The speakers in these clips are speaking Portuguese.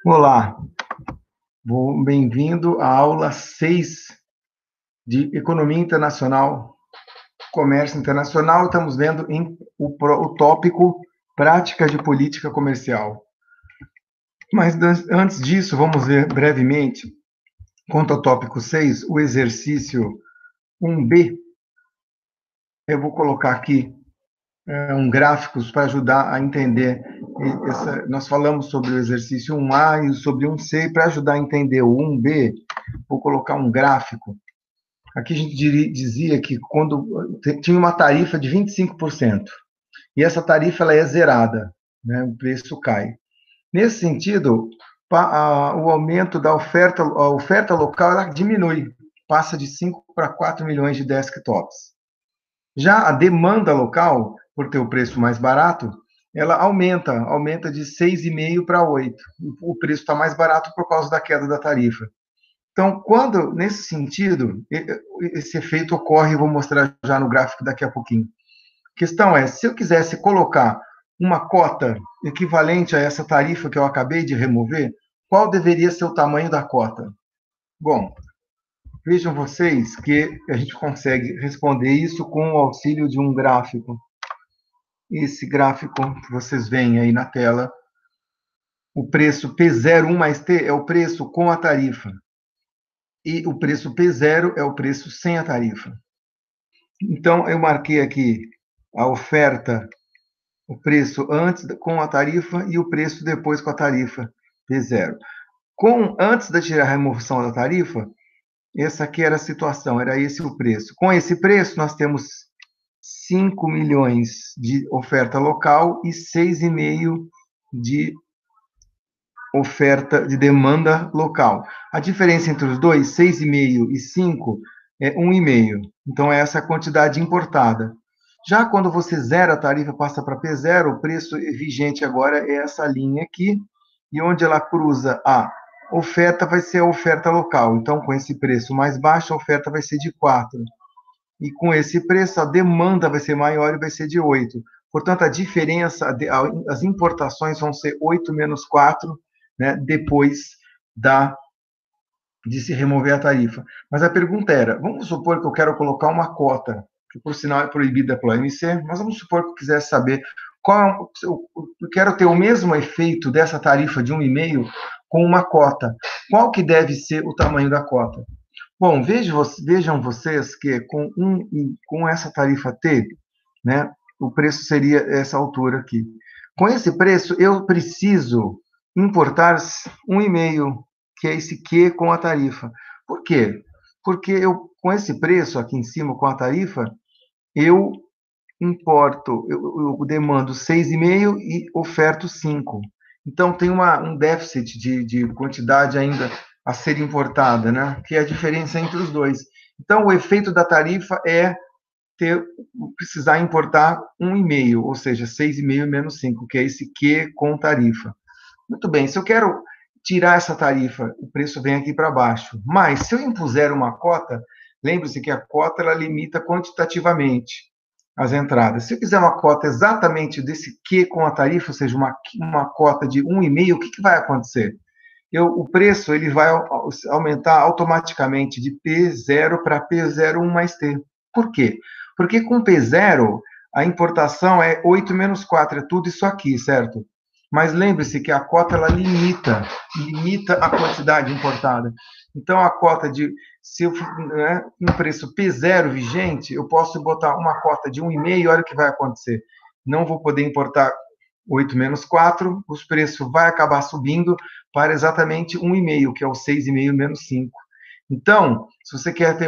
Olá, bem-vindo à aula 6 de Economia Internacional, Comércio Internacional. Estamos vendo o tópico Prática de Política Comercial. Mas antes disso, vamos ver brevemente, quanto ao tópico 6, o exercício 1B. Eu vou colocar aqui gráficos para ajudar a entender. Nós falamos sobre o exercício 1A e sobre o 1C, para ajudar a entender o 1B, vou colocar um gráfico. Aqui a gente dizia que quando tinha uma tarifa de 25%, e essa tarifa ela é zerada, né? O preço cai. Nesse sentido, o aumento da oferta, a oferta local ela diminui, passa de 5 para 4 milhões de desktops. Já a demanda local, por ter o preço mais barato, ela aumenta de 6,5 para 8. O preço está mais barato por causa da queda da tarifa. Então, nesse sentido, esse efeito ocorre, vou mostrar já no gráfico daqui a pouquinho. A questão é, se eu quisesse colocar uma cota equivalente a essa tarifa que eu acabei de remover, qual deveria ser o tamanho da cota? Bom, vejam vocês que a gente consegue responder isso com o auxílio de um gráfico. Esse gráfico que vocês veem aí na tela, o preço P01 mais T é o preço com a tarifa. E o preço P0 é o preço sem a tarifa. Então, eu marquei aqui a oferta, o preço antes com a tarifa e o preço depois com a tarifa P0. Antes de tirar a remoção da tarifa, essa aqui era a situação, era esse o preço. Com esse preço, nós temos 5 milhões de oferta local e 6,5 de oferta de demanda local. A diferença entre os dois, 6,5 e 5, é 1,5. Então, é essa a quantidade importada. Já quando você zera a tarifa, passa para P0, o preço vigente agora é essa linha aqui, e onde ela cruza a oferta vai ser a oferta local. Então, com esse preço mais baixo, a oferta vai ser de 4. E com esse preço, a demanda vai ser maior e vai ser de 8. Portanto, a diferença, as importações vão ser 8 menos 4, né, depois de se remover a tarifa. Mas a pergunta era, vamos supor que eu quero colocar uma cota, que por sinal é proibida pela OMC, mas vamos supor que eu quisesse saber eu quero ter o mesmo efeito dessa tarifa de 1,5 com uma cota. Qual que deve ser o tamanho da cota? Bom, vejam vocês que com essa tarifa T, né, o preço seria essa altura aqui. Com esse preço, eu preciso importar 1,5, que é esse Q com a tarifa. Por quê? Porque com esse preço aqui em cima, com a tarifa, eu eu demando 6,5 e oferto 5. Então, tem um déficit de quantidade ainda a ser importada, né? Que é a diferença entre os dois. Então, o efeito da tarifa é precisar importar 1,5, ou seja, 6,5 menos 5, que é esse Q com tarifa. Muito bem, se eu quero tirar essa tarifa, o preço vem aqui para baixo. Mas, se eu impuser uma cota, lembre-se que a cota ela limita quantitativamente as entradas. Se eu quiser uma cota exatamente desse Q com a tarifa, ou seja, uma cota de 1,5, o que vai acontecer? O preço ele vai aumentar automaticamente de P0 para P01 mais T. Por quê? Porque com P0, a importação é 8 menos 4, é tudo isso aqui, certo? Mas lembre-se que a cota ela limita a quantidade importada. Então, a cota se eu um preço P0 vigente, eu posso botar uma cota de 1,5, olha o que vai acontecer. Não vou poder importar 8 menos 4, os preços vai acabar subindo para exatamente 1,5, que é o 6,5 menos 5. Então, se você quer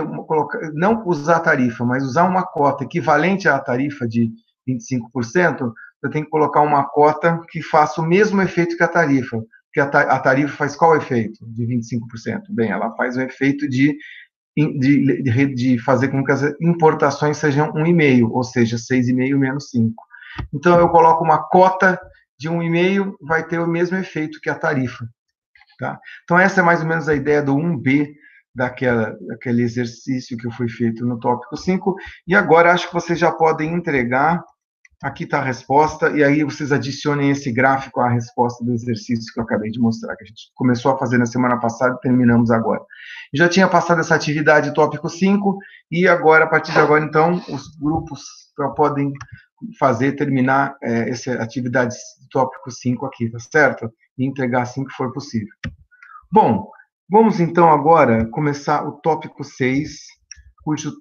não usar a tarifa, mas usar uma cota equivalente à tarifa de 25%, eu tenho que colocar uma cota que faça o mesmo efeito que a tarifa. Porque a tarifa faz qual efeito de 25%? Bem, ela faz o efeito de fazer com que as importações sejam 1,5, ou seja, 6,5 menos 5. Então, eu coloco uma cota de 1,5, vai ter o mesmo efeito que a tarifa. Tá? Então, essa é mais ou menos a ideia do 1B, daquele exercício que foi feito no tópico 5. E agora, acho que vocês já podem entregar Aqui está a resposta, e aí vocês adicionem esse gráfico à resposta do exercício que eu acabei de mostrar, que a gente começou a fazer na semana passada e terminamos agora. Já tinha passado essa atividade tópico 5, e agora, a partir de agora, então, os grupos podem terminar essa atividade tópico 5 aqui, tá certo? E entregar assim que for possível. Bom, vamos então agora começar o tópico 6, cujo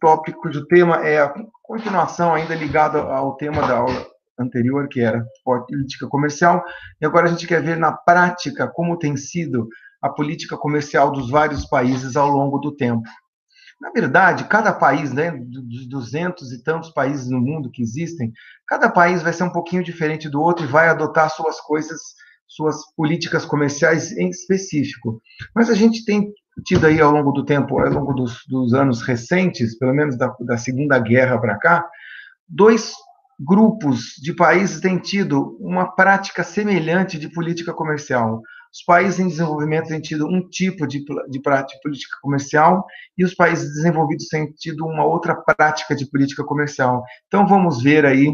tema é a continuação ainda ligada ao tema da aula anterior, que era política comercial, e agora a gente quer ver na prática como tem sido a política comercial dos vários países ao longo do tempo. Na verdade, cada país, né, dos 200 e tantos países no mundo que existem, cada país vai ser um pouquinho diferente do outro e vai adotar suas coisas, suas políticas comerciais em específico. Mas a gente tem tido aí ao longo do tempo, ao longo dos anos recentes, pelo menos da Segunda Guerra para cá, dois grupos de países têm tido uma prática semelhante de política comercial. Os países em desenvolvimento têm tido um tipo de prática de política comercial e os países desenvolvidos têm tido uma outra prática de política comercial. Então, vamos ver aí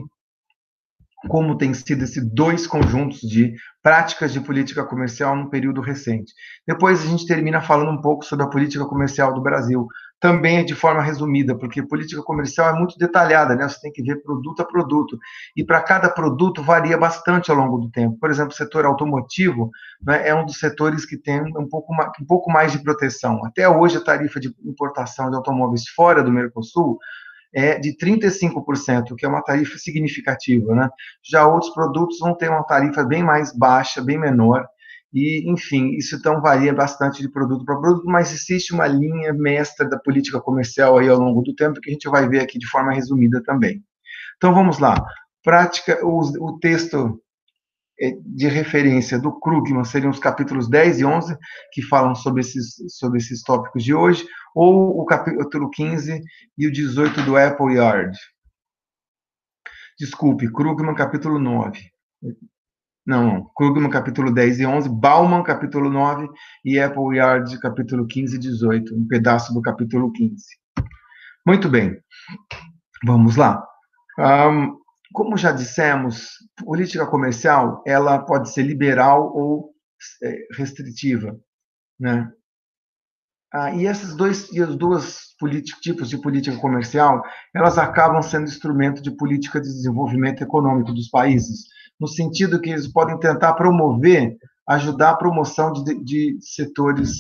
como tem sido esses dois conjuntos de práticas de política comercial no período recente. Depois a gente termina falando um pouco sobre a política comercial do Brasil, também de forma resumida, porque política comercial é muito detalhada, né? Você tem que ver produto a produto, e para cada produto varia bastante ao longo do tempo. Por exemplo, o setor automotivo, né, é um dos setores que tem um pouco mais de proteção. Até hoje, a tarifa de importação de automóveis fora do Mercosul é de 35%, que é uma tarifa significativa, né? Já outros produtos vão ter uma tarifa bem mais baixa, bem menor, e, enfim, isso então varia bastante de produto para produto, mas existe uma linha mestra da política comercial aí ao longo do tempo, que a gente vai ver aqui de forma resumida também. Então, vamos lá. O texto de referência do Krugman seriam os capítulos 10 e 11, que falam sobre esses tópicos de hoje, ou o capítulo 15 e o 18 do Appleyard. Desculpe, Krugman, capítulo 9. Não, Krugman, capítulo 10 e 11, Bauman, capítulo 9, e Appleyard, capítulo 15 e 18, um pedaço do capítulo 15. Muito bem, vamos lá. Como já dissemos, política comercial, ela pode ser liberal ou restritiva, né? E esses dois tipos de política comercial, elas acabam sendo instrumento de política de desenvolvimento econômico dos países, no sentido que eles podem tentar promover, ajudar a promoção de setores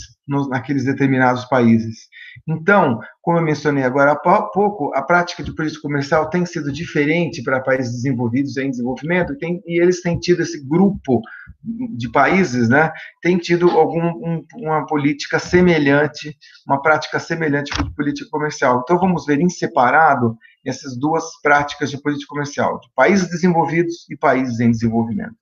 naqueles determinados países. Então, como eu mencionei agora há pouco, a prática de política comercial tem sido diferente para países desenvolvidos e em desenvolvimento, e eles têm tido esse grupo de países, né, tem tido uma política semelhante, uma prática semelhante de política comercial. Então, vamos ver em separado essas duas práticas de política comercial, de países desenvolvidos e países em desenvolvimento.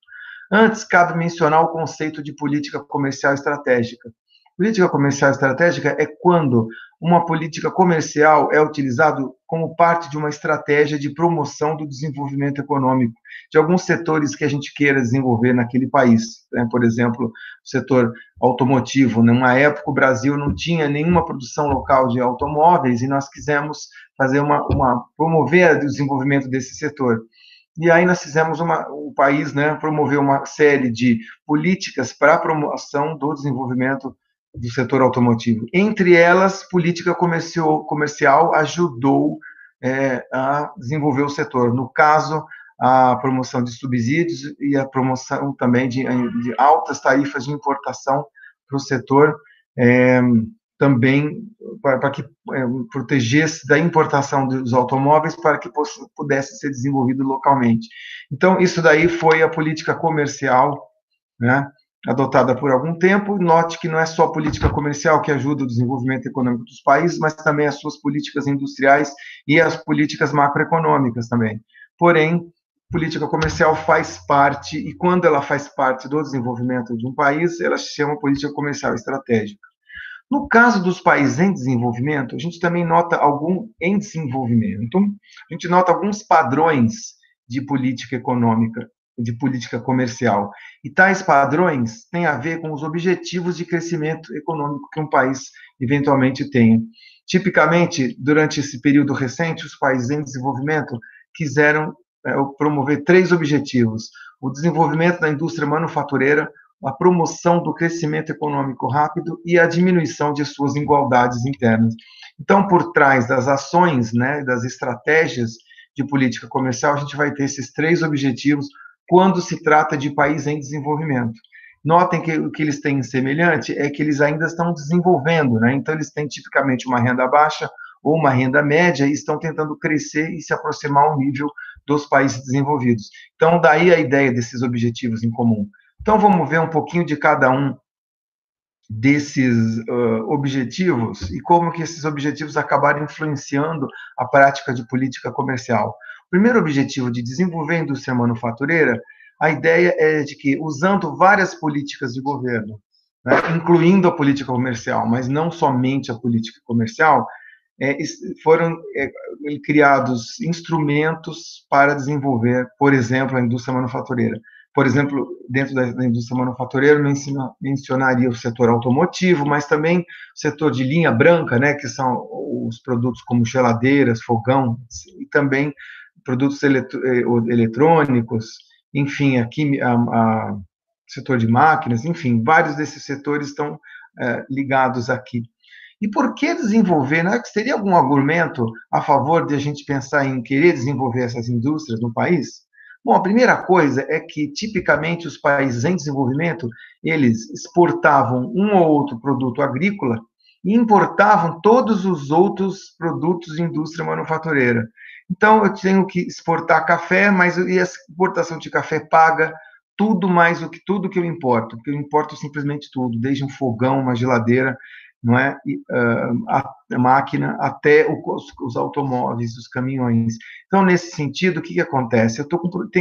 Antes, cabe mencionar o conceito de política comercial estratégica. Política comercial estratégica é quando uma política comercial é utilizada como parte de uma estratégia de promoção do desenvolvimento econômico de alguns setores que a gente queira desenvolver naquele país. Né? Por exemplo, o setor automotivo. Numa época, o Brasil não tinha nenhuma produção local de automóveis e nós quisemos fazer promover o desenvolvimento desse setor. E aí nós fizemos o país, né, promoveu uma série de políticas para a promoção do desenvolvimento do setor automotivo. Entre elas, política comercial ajudou a desenvolver o setor. No caso, a promoção de subsídios e a promoção também de altas tarifas de importação para o setor, também para que protegesse da importação dos automóveis para que pudesse ser desenvolvido localmente. Então, isso daí foi a política comercial, né, adotada por algum tempo. Note que não é só a política comercial que ajuda o desenvolvimento econômico dos países, mas também as suas políticas industriais e as políticas macroeconômicas também. Porém, política comercial faz parte, e quando ela faz parte do desenvolvimento de um país, ela se chama política comercial estratégica. No caso dos países em desenvolvimento, a gente também nota a gente nota alguns padrões de política econômica, de política comercial. E tais padrões têm a ver com os objetivos de crescimento econômico que um país eventualmente tenha. Tipicamente, durante esse período recente, os países em desenvolvimento quiseram promover 3 objetivos: o desenvolvimento da indústria manufatureira, a promoção do crescimento econômico rápido e a diminuição de suas desigualdades internas. Então, por trás das ações, né, das estratégias de política comercial, a gente vai ter esses 3 objetivos quando se trata de país em desenvolvimento. Notem que o que eles têm em semelhante é que eles ainda estão desenvolvendo, né? Então, eles têm tipicamente uma renda baixa ou uma renda média e estão tentando crescer e se aproximar ao nível dos países desenvolvidos. Então, daí a ideia desses objetivos em comum. Então, vamos ver um pouquinho de cada um desses objetivos e como que esses objetivos acabaram influenciando a prática de política comercial. O primeiro objetivo de desenvolver a indústria manufatureira, a ideia é de que, usando várias políticas de governo, né, incluindo a política comercial, mas não somente a política comercial, foram criados instrumentos para desenvolver, por exemplo, a indústria manufatureira. Por exemplo, dentro da indústria manufatureira, mencionaria o setor automotivo, mas também o setor de linha branca, né, que são os produtos como geladeiras, fogão, e também produtos eletrônicos, enfim, aqui, setor de máquinas, enfim, vários desses setores estão ligados aqui. E por que desenvolver? Né? Teria algum argumento a favor de a gente pensar em querer desenvolver essas indústrias no país? Bom, a primeira coisa é que, tipicamente, os países em desenvolvimento, eles exportavam um ou outro produto agrícola e importavam todos os outros produtos de indústria manufatureira. Então, eu tenho que exportar café, mas e a exportação de café paga tudo mais do que tudo que eu importo, porque eu importo simplesmente tudo, desde um fogão, uma geladeira, não é? A máquina até os automóveis, os caminhões. Então, nesse sentido, o que acontece?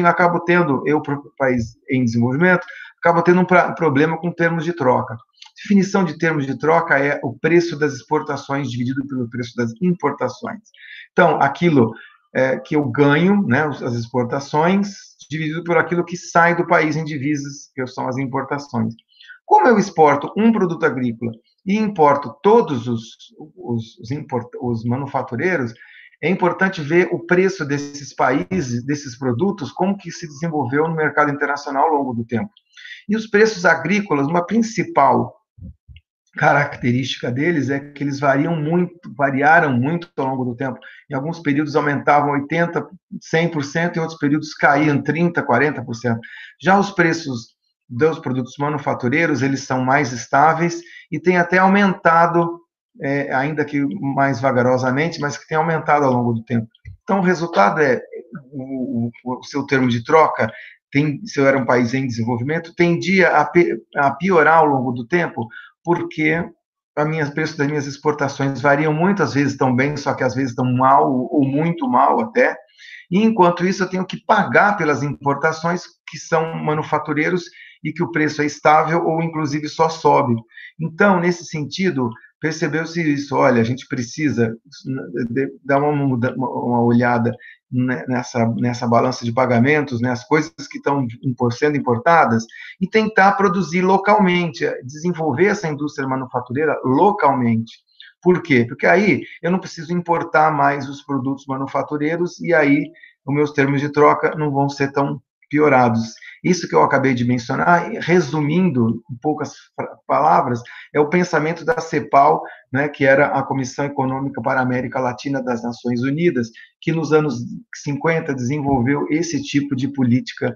Acabo tendo, eu, para o país em desenvolvimento, acabo tendo um problema com termos de troca. Definição de termos de troca é o preço das exportações dividido pelo preço das importações. Então, aquilo que eu ganho, né, as exportações, dividido por aquilo que sai do país em divisas, que são as importações. Como eu exporto um produto agrícola e importo todos os manufatureiros, é importante ver o preço desses países, desses produtos, como que se desenvolveu no mercado internacional ao longo do tempo. E os preços agrícolas, uma principal característica deles é que eles variaram muito ao longo do tempo. Em alguns períodos aumentavam 80%, 100%, em outros períodos caíam 30%, 40%. Já os preços dos produtos manufatureiros, eles são mais estáveis e têm até aumentado, ainda que mais vagarosamente, mas que tem aumentado ao longo do tempo. Então, o resultado é o seu termo de troca, se eu era um país em desenvolvimento, tendia a piorar ao longo do tempo, porque o preço das minhas exportações variam muito, às vezes estão bem, só que às vezes estão mal, ou muito mal até, e enquanto isso eu tenho que pagar pelas importações que são manufatureiros e que o preço é estável ou inclusive só sobe. Então, nesse sentido, percebeu-se isso, olha, a gente precisa dar uma olhada nessa balança de pagamentos, né, as coisas que estão sendo importadas, e tentar produzir localmente, desenvolver essa indústria manufatureira localmente. Por quê? Porque aí eu não preciso importar mais os produtos manufatureiros e aí os meus termos de troca não vão ser tão piorados. Isso que eu acabei de mencionar, resumindo em poucas palavras, é o pensamento da CEPAL, né, que era a Comissão Econômica para a América Latina das Nações Unidas, que nos anos 50 desenvolveu esse tipo de política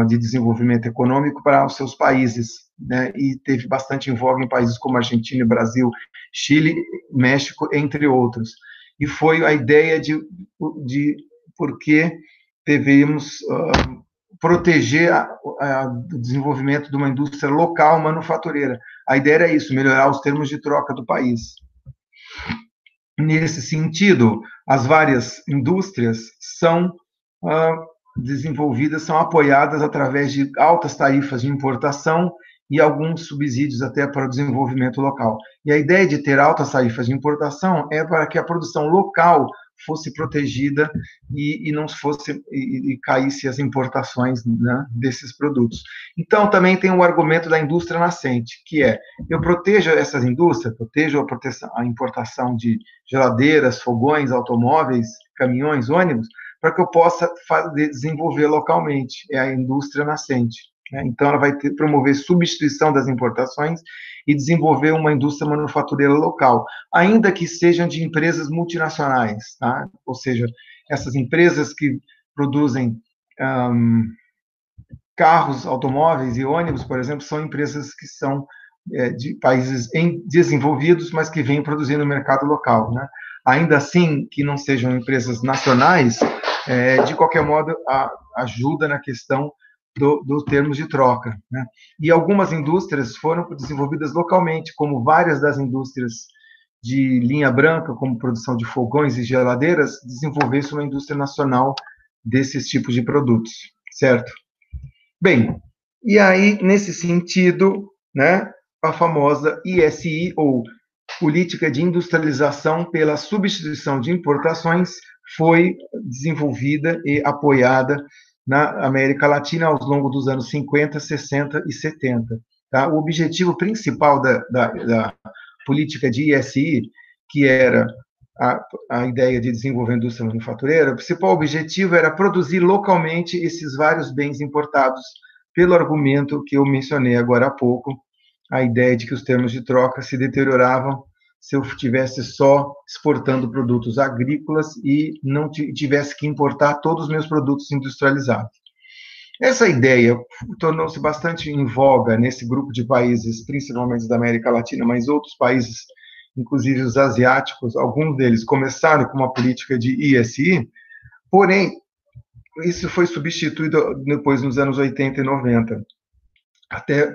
de desenvolvimento econômico para os seus países, né, e teve bastante em voga em países como Argentina, Brasil, Chile, México, entre outros. E foi a ideia de por que devemos proteger o desenvolvimento de uma indústria local manufatureira. A ideia era isso, melhorar os termos de troca do país. Nesse sentido, as várias indústrias são desenvolvidas, são apoiadas através de altas tarifas de importação e alguns subsídios até para o desenvolvimento local. E a ideia de ter altas tarifas de importação é para que a produção local fosse protegida e não fosse e caísse as importações, né, desses produtos. Então, também tem o argumento da indústria nascente, que é, eu protejo essas indústrias, protejo a importação de geladeiras, fogões, automóveis, caminhões, ônibus, para que eu possa desenvolver localmente, é a indústria nascente. Né? Então, ela vai promover substituição das importações e desenvolver uma indústria manufatureira local, ainda que sejam de empresas multinacionais, tá? Ou seja, essas empresas que produzem carros, automóveis e ônibus, por exemplo, são empresas que são de países desenvolvidos, mas que vêm produzindo no mercado local, né? Ainda assim, que não sejam empresas nacionais, de qualquer modo, ajuda na questão dos termos de troca, né? E algumas indústrias foram desenvolvidas localmente, como várias das indústrias de linha branca, como produção de fogões e geladeiras, desenvolver-se uma indústria nacional desses tipos de produtos, certo? Bem, e aí, nesse sentido, né, a famosa ISI, ou Política de Industrialização pela Substituição de Importações, foi desenvolvida e apoiada na América Latina ao longo dos anos 50, 60 e 70. Tá? O objetivo principal da política de ISI, que era a ideia de desenvolver a indústria manufatureira, o principal objetivo era produzir localmente esses vários bens importados, pelo argumento que eu mencionei agora há pouco, a ideia de que os termos de troca se deterioravam se eu estivesse só exportando produtos agrícolas e não tivesse que importar todos os meus produtos industrializados. Essa ideia tornou-se bastante em voga nesse grupo de países, principalmente da América Latina, mas outros países, inclusive os asiáticos, alguns deles começaram com uma política de ISI, porém, isso foi substituído depois nos anos 80 e 90. Até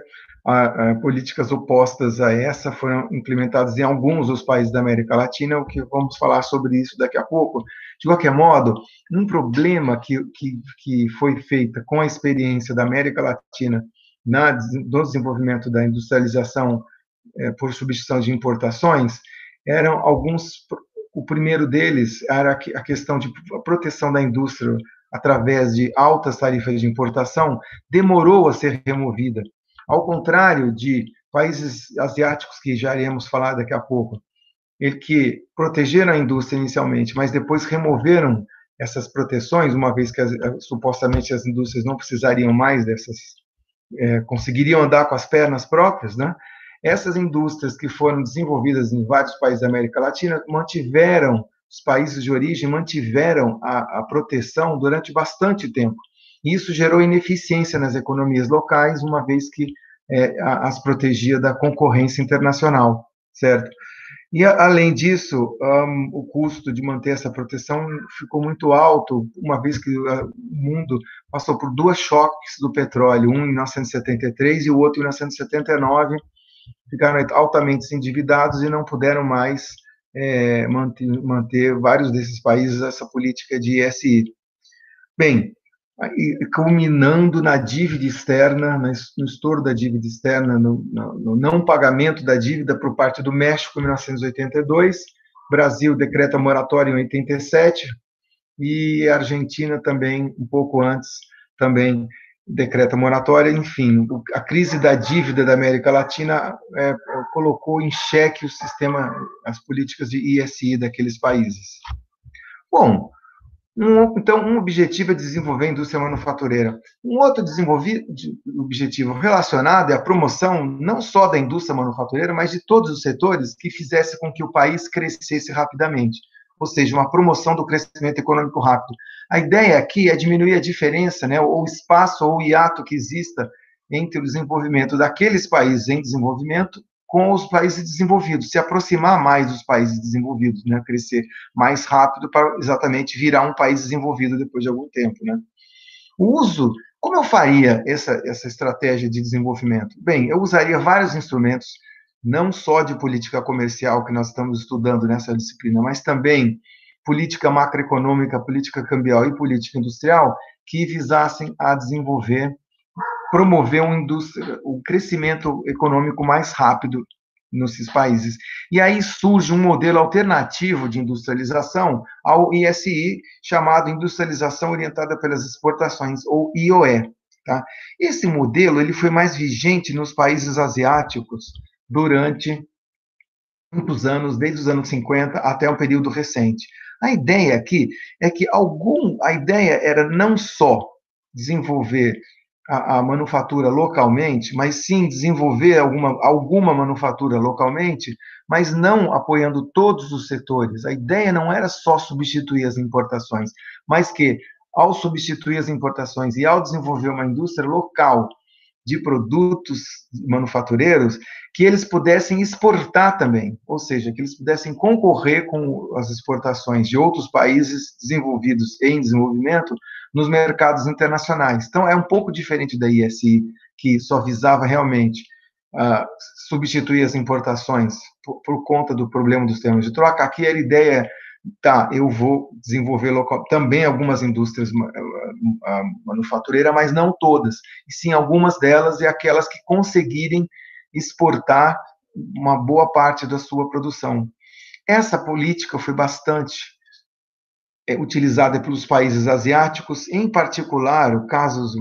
políticas opostas a essa foram implementadas em alguns dos países da América Latina, o que vamos falar sobre isso daqui a pouco. De qualquer modo, um problema que foi feito com a experiência da América Latina no desenvolvimento da industrialização por substituição de importações, eram alguns. O primeiro deles era a questão de proteção da indústria através de altas tarifas de importação, demorou a ser removida. Ao contrário de países asiáticos, que já iremos falar daqui a pouco, que protegeram a indústria inicialmente, mas depois removeram essas proteções, uma vez que supostamente as indústrias não precisariam mais dessas, conseguiriam andar com as pernas próprias, né? Essas indústrias que foram desenvolvidas em vários países da América Latina mantiveram, os países de origem mantiveram a proteção durante bastante tempo. E isso gerou ineficiência nas economias locais, uma vez que as protegia da concorrência internacional, certo? E, além disso, o custo de manter essa proteção ficou muito alto, uma vez que o mundo passou por dois choques do petróleo, um em 1973 e o outro em 1979, ficaram altamente endividados e não puderam mais manter vários desses países essa política de ISI. Bem, culminando na dívida externa, no estouro da dívida externa, no não pagamento da dívida por parte do México em 1982, Brasil decreta moratória em 87, e a Argentina também, um pouco antes, também decreta moratória. Enfim, a crise da dívida da América Latina colocou em xeque o sistema, as políticas de ISI daqueles países. Bom, então, um objetivo é desenvolver a indústria manufatureira. Um outro objetivo relacionado é a promoção não só da indústria manufatureira, mas de todos os setores que fizesse com que o país crescesse rapidamente, ou seja, uma promoção do crescimento econômico rápido. A ideia aqui é diminuir a diferença, né, ou o espaço ou o hiato que exista entre o desenvolvimento daqueles países em desenvolvimento com os países desenvolvidos, se aproximar mais dos países desenvolvidos, né, crescer mais rápido para exatamente virar um país desenvolvido depois de algum tempo, né. Como eu faria essa estratégia de desenvolvimento? Bem, eu usaria vários instrumentos, não só de política comercial que nós estamos estudando nessa disciplina, mas também política macroeconômica, política cambial e política industrial, que visassem a promover um crescimento econômico mais rápido nesses países. E aí surge um modelo alternativo de industrialização ao ISI, chamado Industrialização Orientada pelas Exportações, ou IOE. Tá? Esse modelo ele foi mais vigente nos países asiáticos durante muitos anos, desde os anos 50 até um período recente. A ideia aqui é que a ideia era não só desenvolver a manufatura localmente, mas sim desenvolver alguma manufatura localmente, mas não apoiando todos os setores. A ideia não era só substituir as importações, mas que, ao substituir as importações e ao desenvolver uma indústria local de produtos manufatureiros, que eles pudessem exportar também, ou seja, que eles pudessem concorrer com as exportações de outros países desenvolvidos e em desenvolvimento nos mercados internacionais. Então, é um pouco diferente da ISI, que só visava realmente substituir as importações por conta do problema dos termos de troca. Aqui a ideia tá, eu vou desenvolver local, também algumas indústrias manufatureiras, mas não todas, e sim algumas delas e aquelas que conseguirem exportar uma boa parte da sua produção. Essa política foi bastante utilizada pelos países asiáticos, em particular, o casos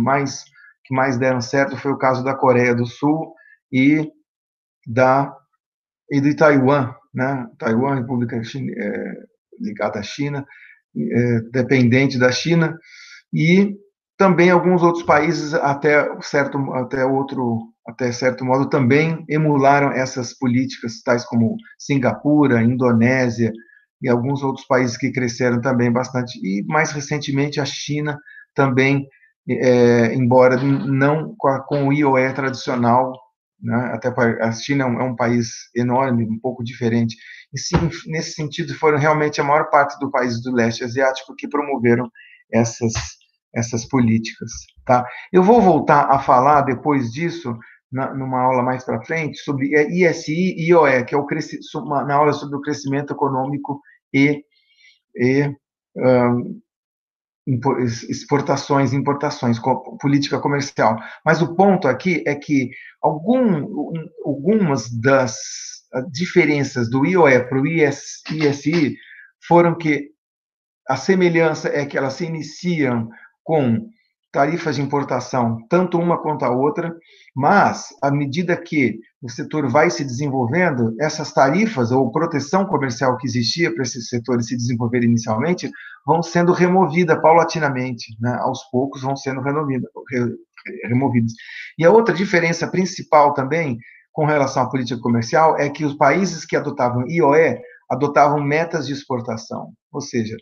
que mais deram certo foi o caso da Coreia do Sul e de Taiwan, né? Taiwan, República ligada à China, dependente da China, e também alguns outros países, até certo modo, também emularam essas políticas, tais como Singapura, Indonésia, e alguns outros países que cresceram também bastante, e mais recentemente a China também, embora não com o IOE tradicional, né? Até a China é um país enorme, um pouco diferente, e sim, nesse sentido foram realmente a maior parte dos países do leste asiático que promoveram essas políticas, tá? Eu vou voltar a falar depois disso numa aula mais para frente sobre ISI e IOE, que é na aula sobre o crescimento econômico e exportações, importações, política comercial. Mas o ponto aqui é que algumas das diferenças do IOE para o ISI foram que a semelhança é que elas se iniciam com tarifas de importação, tanto uma quanto a outra, mas, à medida que o setor vai se desenvolvendo, essas tarifas ou proteção comercial que existia para esses setores se desenvolver inicialmente, vão sendo removidas paulatinamente, né? Aos poucos vão sendo removidas. E a outra diferença principal também, com relação à política comercial, é que os países que adotavam IOE adotavam metas de exportação, ou seja,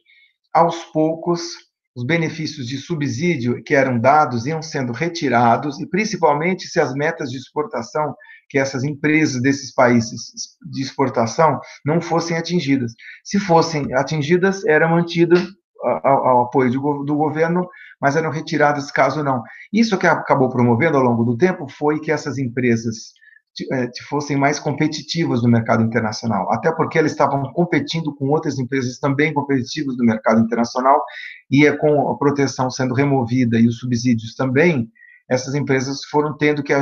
aos poucos, os benefícios de subsídio que eram dados iam sendo retirados, e principalmente se as metas de exportação que essas empresas desses países de exportação não fossem atingidas. Se fossem atingidas, era mantido ao apoio do governo, mas eram retiradas caso não. Isso que acabou promovendo ao longo do tempo foi que essas empresas fossem mais competitivas no mercado internacional, até porque elas estavam competindo com outras empresas também competitivas do mercado internacional, e com a proteção sendo removida e os subsídios também, essas empresas foram tendo que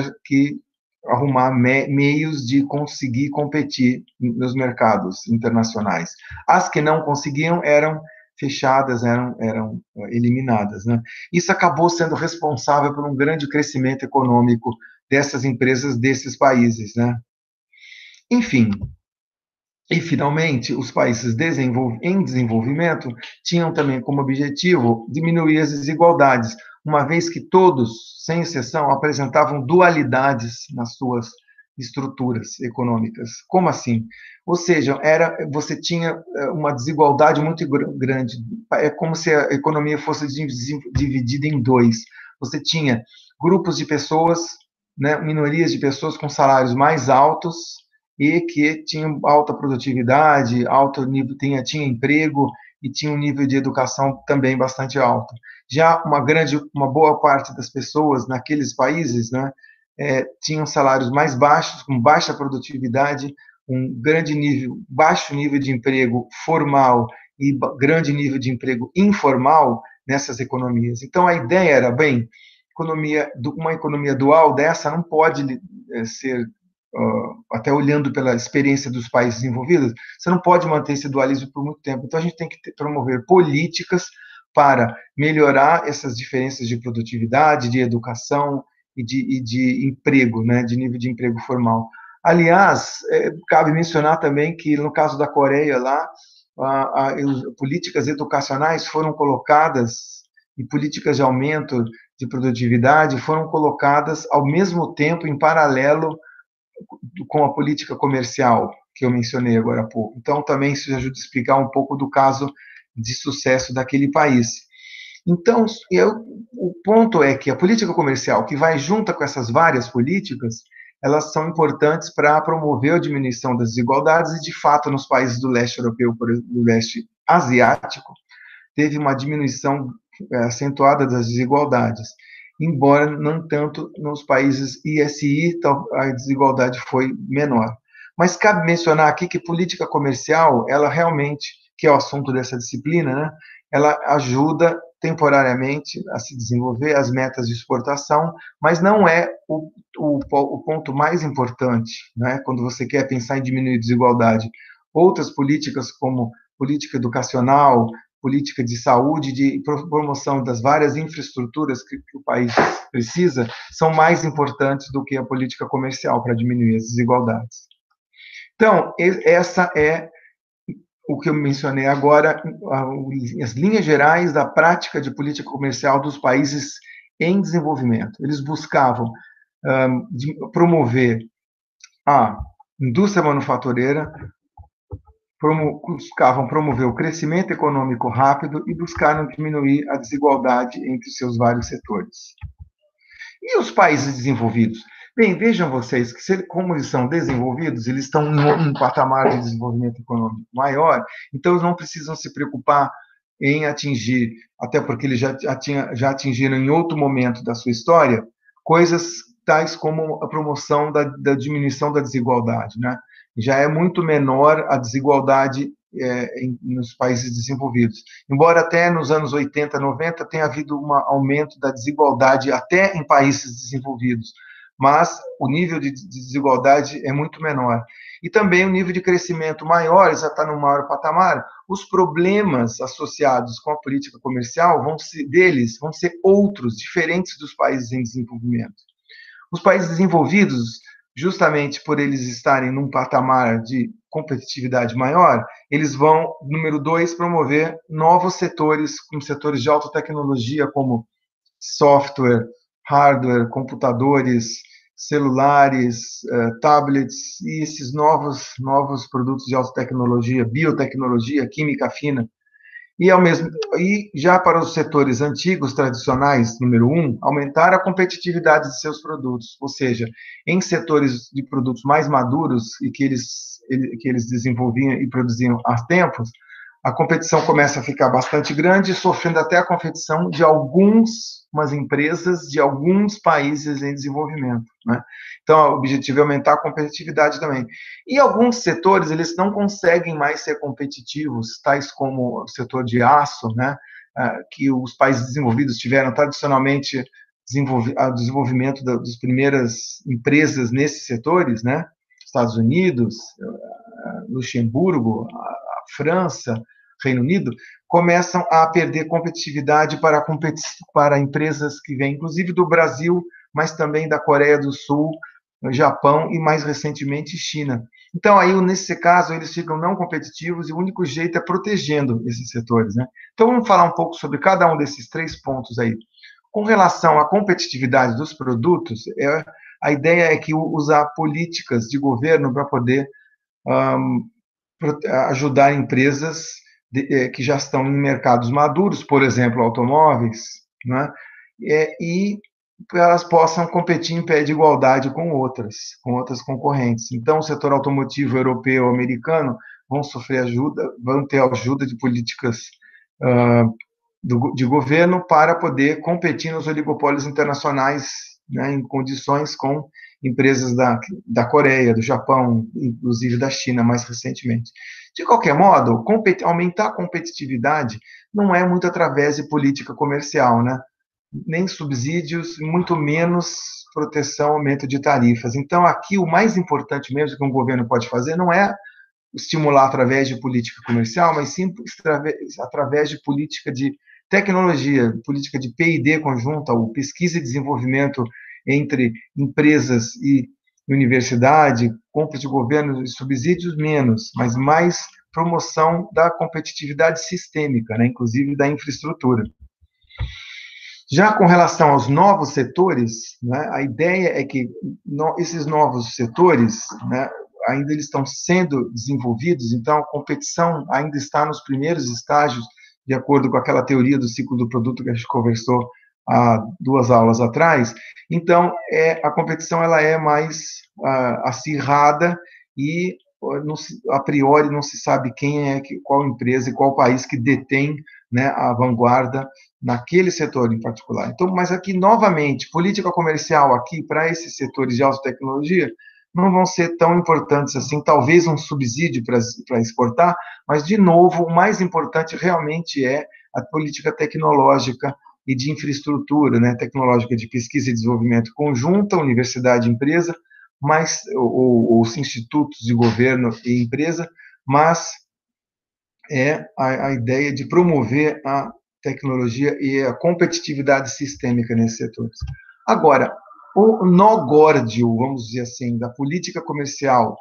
arrumar meios de conseguir competir nos mercados internacionais. As que não conseguiam eram fechadas, eram eliminadas, né? Isso acabou sendo responsável por um grande crescimento econômico dessas empresas desses países, né? Enfim, e finalmente, os países em desenvolvimento tinham também como objetivo diminuir as desigualdades, uma vez que todos, sem exceção, apresentavam dualidades nas suas estruturas econômicas. Como assim? Ou seja, você tinha uma desigualdade muito grande. É como se a economia fosse dividida em dois. Você tinha grupos de pessoas, né, minorias de pessoas com salários mais altos e que tinham alta produtividade, alto nível, tinha emprego e tinha um nível de educação também bastante alto. Já uma boa parte das pessoas naqueles países, né, tinham salários mais baixos, com baixa produtividade, baixo nível de emprego formal e grande nível de emprego informal nessas economias. Então a ideia era, bem, uma economia dual dessa não pode ser, até olhando pela experiência dos países envolvidos, você não pode manter esse dualismo por muito tempo. Então a gente tem que promover políticas para melhorar essas diferenças de produtividade, de educação e de emprego, né, de nível de emprego formal. Aliás, cabe mencionar também que no caso da Coreia lá, políticas educacionais foram colocadas e políticas de aumento de produtividade foram colocadas ao mesmo tempo, em paralelo com a política comercial, que eu mencionei agora há pouco. Então, também isso ajuda a explicar um pouco do caso de sucesso daquele país. Então, o ponto é que a política comercial, que vai junto com essas várias políticas, elas são importantes para promover a diminuição das desigualdades e, de fato, nos países do leste europeu, do leste asiático, teve uma diminuição acentuada das desigualdades, embora não tanto nos países ISI, a desigualdade foi menor. Mas cabe mencionar aqui que política comercial, ela realmente, que é o assunto dessa disciplina, né, ela ajuda temporariamente a se desenvolver as metas de exportação, mas não é o ponto mais importante, né, quando você quer pensar em diminuir a desigualdade. Outras políticas, como política educacional, política de saúde, de promoção das várias infraestruturas que o país precisa, são mais importantes do que a política comercial para diminuir as desigualdades. Então, essa é o que eu mencionei agora, as linhas gerais da prática de política comercial dos países em desenvolvimento. Eles buscavam promover a indústria manufatureira, buscavam promover o crescimento econômico rápido e buscaram diminuir a desigualdade entre seus vários setores. E os países desenvolvidos? Bem, vejam vocês que, como eles são desenvolvidos, eles estão em um patamar de desenvolvimento econômico maior, então eles não precisam se preocupar em atingir, até porque eles já atingiram em outro momento da sua história, coisas tais como a promoção da diminuição da desigualdade, né? Já é muito menor a desigualdade nos países desenvolvidos. Embora até nos anos 80, 90 tenha havido um aumento da desigualdade até em países desenvolvidos, mas o nível de desigualdade é muito menor. E também o nível de crescimento maior, já está no maior patamar, os problemas associados com a política comercial vão ser outros, diferentes dos países em desenvolvimento. Os países desenvolvidos, justamente por eles estarem num patamar de competitividade maior, eles vão, número 2, promover novos setores, como setores de alta tecnologia, como software, hardware, computadores, celulares, tablets, e esses novos produtos de alta tecnologia, biotecnologia, química fina. E já para os setores antigos, tradicionais, número 1, aumentar a competitividade de seus produtos, ou seja, em setores de produtos mais maduros e que eles desenvolviam e produziam há tempos, a competição começa a ficar bastante grande, sofrendo até a competição de algumas empresas de alguns países em desenvolvimento, né? Então, o objetivo é aumentar a competitividade também. E alguns setores, eles não conseguem mais ser competitivos, tais como o setor de aço, né? Que os países desenvolvidos tiveram tradicionalmente o desenvolvimento das primeiras empresas nesses setores, né? Estados Unidos, Luxemburgo, a França, Reino Unido, começam a perder competitividade para empresas que vêm, inclusive do Brasil, mas também da Coreia do Sul, Japão e, mais recentemente, China. Então, aí, nesse caso, eles ficam não competitivos e o único jeito é protegendo esses setores, né? Então, vamos falar um pouco sobre cada um desses 3 pontos aí. Com relação à competitividade dos produtos, a ideia é que usar políticas de governo para poder ajudar empresas que já estão em mercados maduros, por exemplo, automóveis, né? E elas possam competir em pé de igualdade com outras concorrentes. Então, o setor automotivo europeu, americano, vão ter ajuda de políticas de governo para poder competir nos oligopólios internacionais, né, em condições com empresas da Coreia, do Japão, inclusive da China, mais recentemente. De qualquer modo, aumentar a competitividade não é muito através de política comercial, né? Nem subsídios, muito menos proteção, aumento de tarifas. Então, aqui, o mais importante mesmo que um governo pode fazer não é estimular através de política comercial, mas sim através de política de tecnologia, política de P&D conjunta, ou pesquisa e desenvolvimento entre empresas e universidade, compra de governo e subsídios menos, mas mais promoção da competitividade sistêmica, né, inclusive da infraestrutura. Já com relação aos novos setores, né, a ideia é que esses novos setores, né, ainda eles estão sendo desenvolvidos, então a competição ainda está nos primeiros estágios, de acordo com aquela teoria do ciclo do produto que a gente conversou há 2 aulas atrás. Então, a competição ela é mais acirrada e a priori não se sabe qual empresa e qual país que detém, né, a vanguarda naquele setor em particular. Então, mas aqui, novamente, política comercial aqui para esses setores de alta tecnologia não vão ser tão importantes assim, talvez um subsídio para exportar, mas, de novo, o mais importante realmente é a política tecnológica e de infraestrutura, né, tecnológica de pesquisa e desenvolvimento conjunta, universidade e empresa, mas, os institutos de governo e empresa, mas é a ideia de promover a tecnologia e a competitividade sistêmica nesses setores. Agora, o nó górdio, vamos dizer assim, da política comercial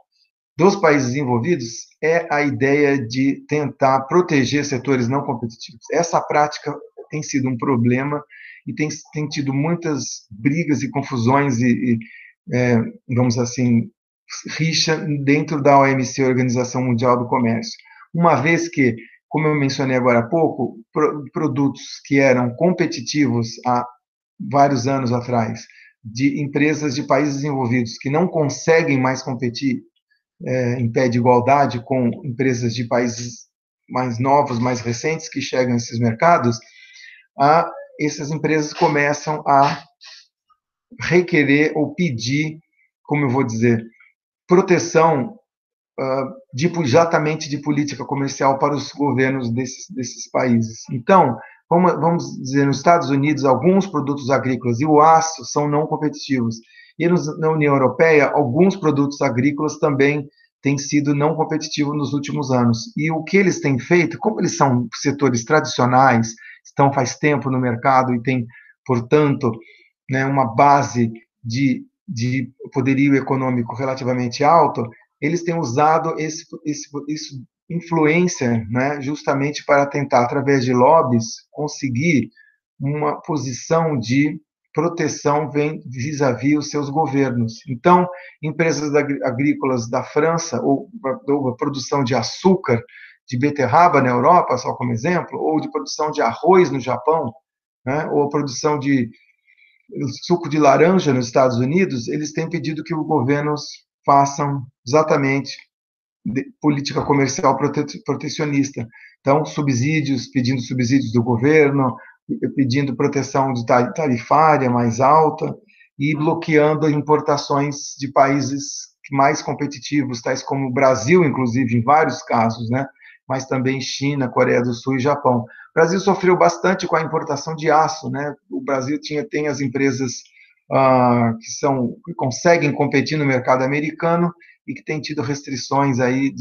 dos países desenvolvidos é a ideia de tentar proteger setores não competitivos. Essa prática tem sido um problema e tem tido muitas brigas e confusões vamos assim, rixa dentro da OMC, Organização Mundial do Comércio. Uma vez que, como eu mencionei agora há pouco, produtos que eram competitivos há vários anos atrás, de empresas de países desenvolvidos que não conseguem mais competir em pé de igualdade com empresas de países mais novos, mais recentes, que chegam a esses mercados, essas empresas começam a requerer ou pedir, como eu vou dizer, proteção exatamente de política comercial para os governos desses países. Então, vamos dizer, nos Estados Unidos, alguns produtos agrícolas e o aço são não competitivos. E na União Europeia, alguns produtos agrícolas também têm sido não competitivos nos últimos anos. E o que eles têm feito, como eles são setores tradicionais, estão faz tempo no mercado e têm, portanto, né, uma base de poderio econômico relativamente alto, eles têm usado esse influência, né, justamente para tentar, através de lobbies, conseguir uma posição de proteção vis-à-vis os seus governos. Então, empresas agrícolas da França, ou a produção de açúcar, de beterraba na Europa, só como exemplo, ou de produção de arroz no Japão, né, ou a produção de suco de laranja nos Estados Unidos, eles têm pedido que os governos façam exatamente política comercial protecionista. Então, pedindo subsídios do governo, pedindo proteção de tarifária mais alta e bloqueando importações de países mais competitivos, tais como o Brasil, inclusive, em vários casos, né? Mas também China, Coreia do Sul e Japão. O Brasil sofreu bastante com a importação de aço, né? O Brasil tem as empresas que conseguem competir no mercado americano e que tem tido restrições aí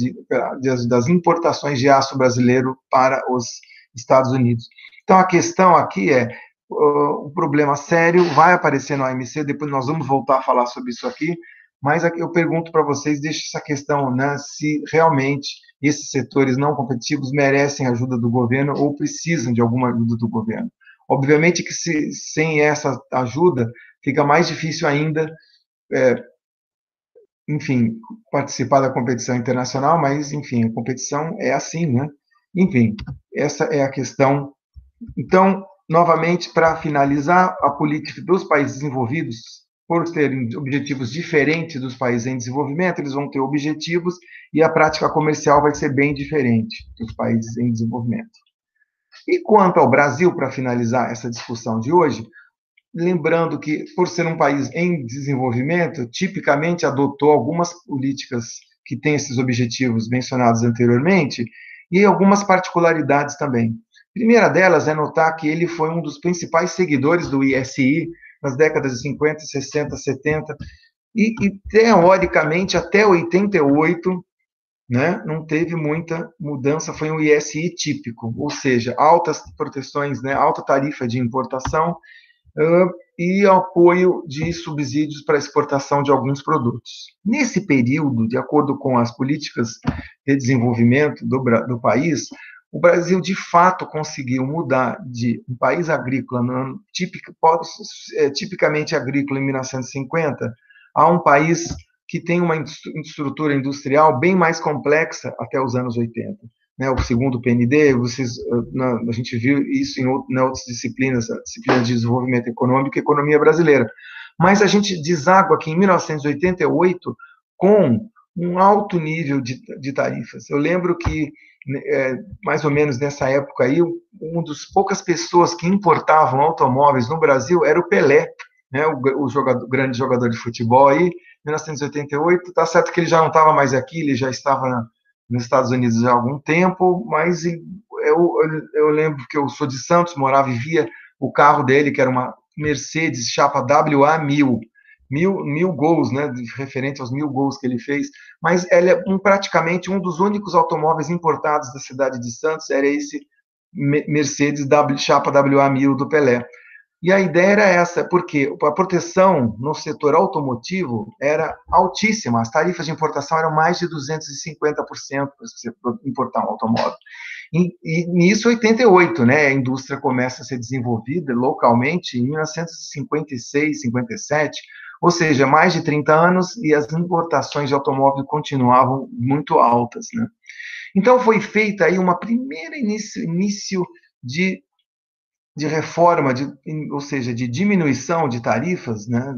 das importações de aço brasileiro para os Estados Unidos. Então, a questão aqui o problema sério vai aparecer no OMC, depois nós vamos voltar a falar sobre isso aqui, mas aqui eu pergunto para vocês, deixa essa questão, né, se realmente esses setores não competitivos merecem ajuda do governo ou precisam de alguma ajuda do governo. Obviamente que sem essa ajuda, fica mais difícil ainda, enfim, participar da competição internacional, mas, enfim, a competição é assim, né? Enfim, essa é a questão. Então, novamente, para finalizar, a política dos países desenvolvidos, por terem objetivos diferentes dos países em desenvolvimento, eles vão ter objetivos e a prática comercial vai ser bem diferente dos países em desenvolvimento. E quanto ao Brasil, para finalizar essa discussão de hoje, lembrando que, por ser um país em desenvolvimento, tipicamente adotou algumas políticas que têm esses objetivos mencionados anteriormente e algumas particularidades também. A primeira delas é notar que ele foi um dos principais seguidores do ISI nas décadas de 50, 60, 70 e teoricamente, até 88, né, não teve muita mudança, foi um ISI típico, ou seja, altas proteções, né, alta tarifa de importação e apoio de subsídios para exportação de alguns produtos. Nesse período, de acordo com as políticas de desenvolvimento do país, o Brasil, de fato, conseguiu mudar de um país agrícola, tipicamente agrícola em 1950, a um país que tem uma estrutura industrial bem mais complexa até os anos 80. Né, o segundo PND, a gente viu isso em outras disciplinas, a disciplina de desenvolvimento econômico e economia brasileira. Mas a gente deságua aqui em 1988 com um alto nível de tarifas. Eu lembro que, mais ou menos nessa época aí, uma das poucas pessoas que importavam automóveis no Brasil era o Pelé, né, o grande jogador de futebol aí, 1988, tá certo que ele já não estava mais aqui, ele já estava nos Estados Unidos há algum tempo, mas eu lembro que eu sou de Santos, morava e via o carro dele, que era uma Mercedes chapa WA 1000, mil gols, né, referente aos 1000 gols que ele fez, mas ele é praticamente um dos únicos automóveis importados da cidade de Santos, era esse Mercedes chapa WA 1000 do Pelé. E a ideia era essa, porque a proteção no setor automotivo era altíssima, as tarifas de importação eram mais de 250% para você importar um automóvel. E nisso, 88, né, a indústria começa a ser desenvolvida localmente em 1956, 57, ou seja, mais de 30 anos, e as importações de automóvel continuavam muito altas, né? Então, foi feita aí uma primeira início de reforma, ou seja, de diminuição de tarifas, né,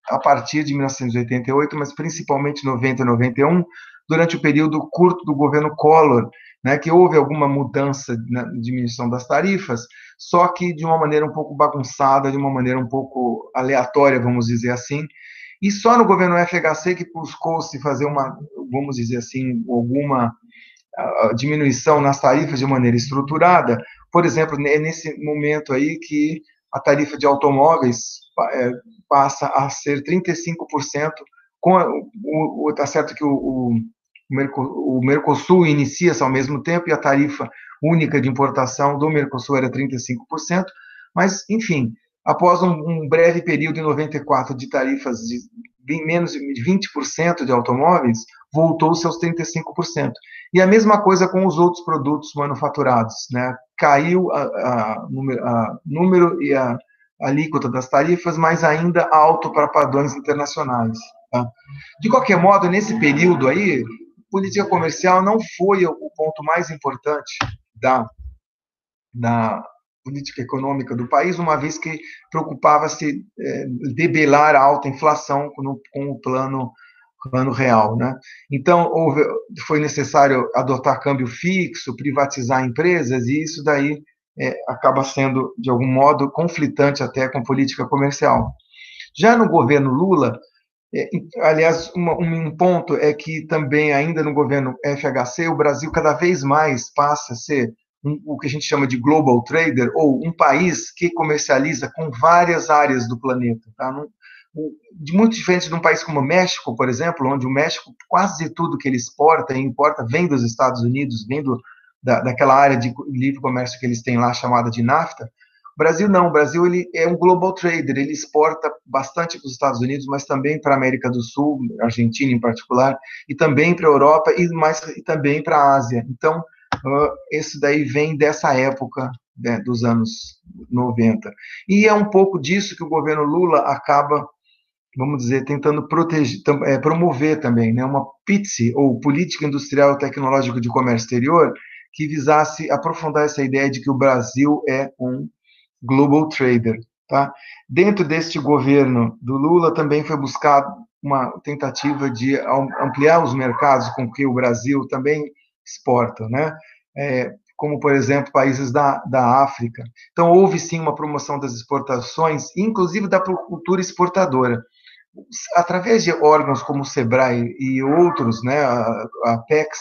a partir de 1988, mas principalmente 90 e 91, durante o período curto do governo Collor, né, que houve alguma mudança na diminuição das tarifas, só que de uma maneira um pouco bagunçada, de uma maneira um pouco aleatória, vamos dizer assim, e só no governo FHC que buscou-se fazer uma, vamos dizer assim, alguma a diminuição nas tarifas de maneira estruturada. Por exemplo, é nesse momento aí que a tarifa de automóveis passa a ser 35%, tá certo que o Mercosul inicia-se ao mesmo tempo e a tarifa única de importação do Mercosul era 35%, mas, enfim, após um breve período em 94 de tarifas de menos de 20% de automóveis, voltou-se aos 35%. E a mesma coisa com os outros produtos manufaturados, né? Caiu a número e a alíquota das tarifas, mas ainda alto para padrões internacionais. Tá? De qualquer modo, nesse período aí, política comercial não foi o ponto mais importante da política econômica do país, uma vez que preocupava-se debelar a alta inflação com o plano real, né? Então foi necessário adotar câmbio fixo, privatizar empresas e isso daí acaba sendo de algum modo conflitante até com política comercial. Já no governo Lula, aliás, um ponto é que também ainda no governo FHC o Brasil cada vez mais passa a ser o que a gente chama de global trader, ou um país que comercializa com várias áreas do planeta. Tá? Muito diferente de um país como o México, por exemplo, onde o México, quase tudo que ele exporta e importa vem dos Estados Unidos, vem daquela área de livre comércio que eles têm lá, chamada de NAFTA. O Brasil não, o Brasil ele é um global trader, ele exporta bastante para os Estados Unidos, mas também para a América do Sul, Argentina em particular, e também para a Europa e também para a Ásia. Então, esse daí vem dessa época, né, dos anos 90. E é um pouco disso que o governo Lula acaba, vamos dizer, tentando promover também, né, uma PITSE, ou Política Industrial e Tecnológica de Comércio Exterior, que visasse aprofundar essa ideia de que o Brasil é um global trader. Tá? Dentro deste governo do Lula também foi buscado uma tentativa de ampliar os mercados com que o Brasil também exporta, né? Como, por exemplo, países da África. Então, houve sim uma promoção das exportações, inclusive da cultura exportadora. Através de órgãos como o SEBRAE e outros, né, a Apex,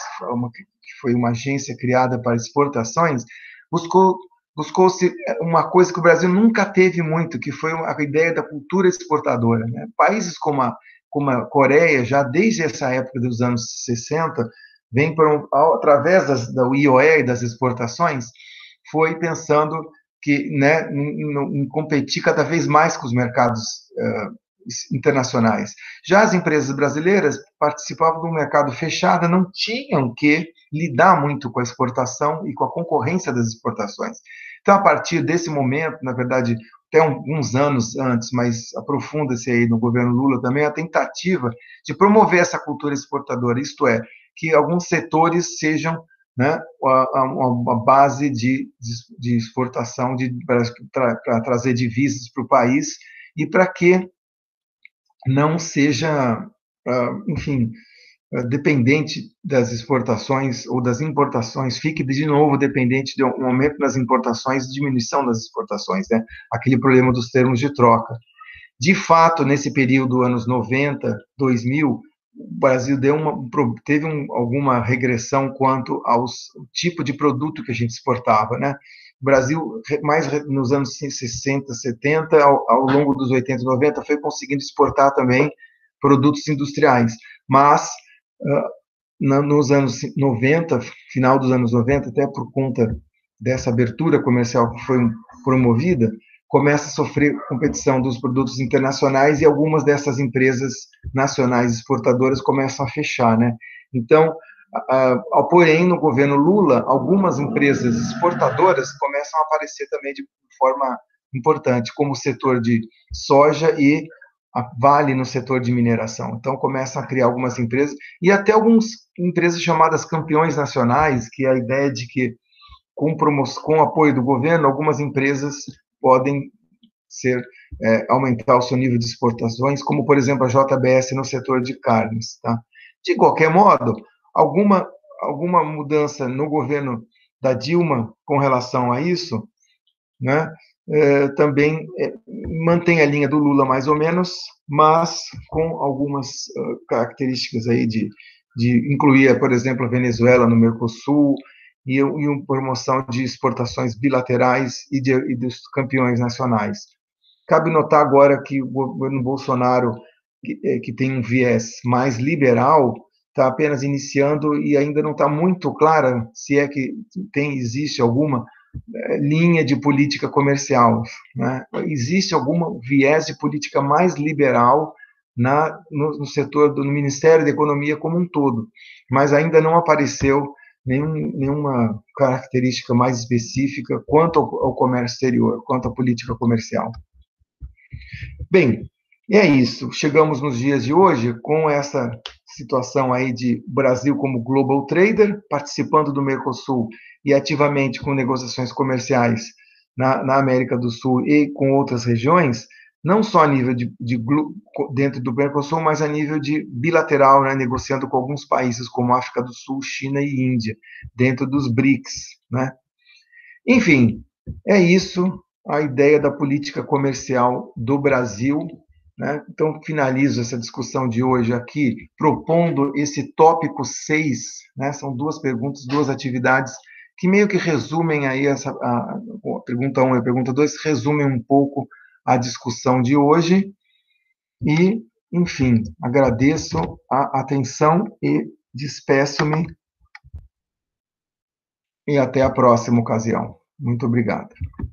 que foi uma agência criada para exportações, buscou-se uma coisa que o Brasil nunca teve muito, que foi a ideia da cultura exportadora. Né? Países como a Coreia, já desde essa época dos anos 60, vem através da IOE e das exportações, foi pensando que, né, em competir cada vez mais com os mercados internacionais. Já as empresas brasileiras participavam de um mercado fechado, não tinham que lidar muito com a exportação e com a concorrência das exportações. Então, a partir desse momento, na verdade, até alguns anos antes, mas aprofunda-se aí no governo Lula também, a tentativa de promover essa cultura exportadora, isto é, que alguns setores sejam, né, uma base de exportação para trazer divisas para o país e para que não seja, enfim, dependente das exportações ou das importações, fique de novo dependente de um aumento nas importações e diminuição das exportações, né? Aquele problema dos termos de troca. De fato, nesse período, anos 90, 2000, o Brasil teve alguma regressão quanto ao tipo de produto que a gente exportava, né? O Brasil, mais nos anos 60, 70, ao longo dos 80 e 90, foi conseguindo exportar também produtos industriais, mas nos anos 90, final dos anos 90, até por conta dessa abertura comercial que foi promovida, começa a sofrer competição dos produtos internacionais e algumas dessas empresas nacionais exportadoras começam a fechar, né? Então, porém, no governo Lula, algumas empresas exportadoras começam a aparecer também de forma importante, como o setor de soja e a Vale no setor de mineração. Então, começam a criar algumas empresas, e até algumas empresas chamadas campeões nacionais, que é a ideia de que, com o apoio do governo, algumas empresas podem aumentar o seu nível de exportações, como, por exemplo, a JBS no setor de carnes. Tá? De qualquer modo, alguma mudança no governo da Dilma com relação a isso, né, também mantém a linha do Lula mais ou menos, mas com algumas características aí de incluir, por exemplo, a Venezuela no Mercosul e uma promoção de exportações bilaterais e dos campeões nacionais. Cabe notar agora que o governo Bolsonaro, que tem um viés mais liberal, está apenas iniciando e ainda não está muito clara se é que existe alguma linha de política comercial, né? Existe algum viés de política mais liberal no setor no Ministério da Economia como um todo, mas ainda não apareceu nenhuma característica mais específica quanto ao comércio exterior, quanto à política comercial. Bem, é isso. Chegamos nos dias de hoje com essa situação aí de Brasil como global trader, participando do Mercosul e ativamente com negociações comerciais na América do Sul e com outras regiões, não só a nível dentro do Mercosul, mas a nível de bilateral, né, negociando com alguns países como África do Sul, China e Índia, dentro dos BRICS, né? Enfim, é isso a ideia da política comercial do Brasil, né? Então, finalizo essa discussão de hoje aqui, propondo esse tópico 6, né? São duas perguntas, duas atividades, que meio que resumem aí, a pergunta 1 e a pergunta 2, resumem um pouco a discussão de hoje. E, enfim, agradeço a atenção e despeço-me. E até a próxima ocasião. Muito obrigado.